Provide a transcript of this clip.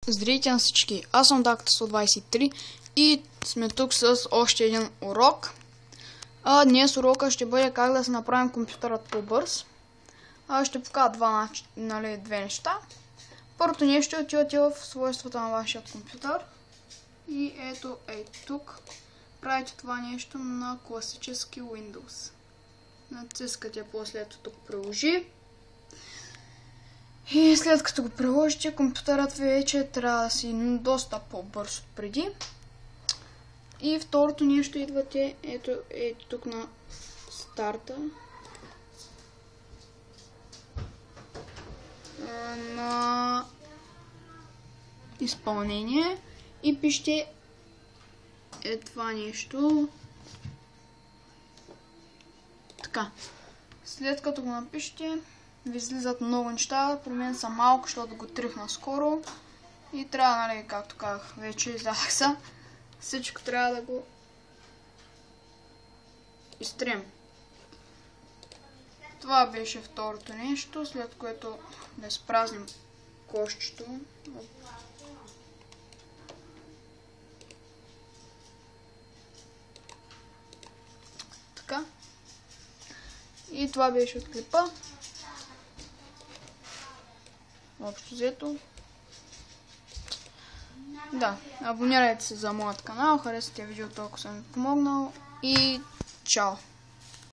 Здравейте на всички, аз съм Dacta123 и сме тук с още един урок. Днес урока ще бъде как да се направим компютърът по-бърз. Ще покажа две неща. Първото нещо отивате в свойствата на вашия компютър и ето тук правите това нещо на класически Windows. Натискате после ето тук приложи. И след като го приложите, компютърът ви вече трябва да си доста по-бърз от преди. И второто нещо идвате ето тук на старта. На изпълнение и пишете това нещо. Така. След като го напишете, ви излизат много неща. При мен са малко, защото го трихна скоро. И трябва, както казах, вече излязах са. Всичко трябва да го изтрим. Това беше второто нещо, след което да изпразним кошчето. Така. И това беше от клипа. Общо взето. Да, абонирайте се за моят канал, харесайте видеото, ако съм ви помогнал и чао!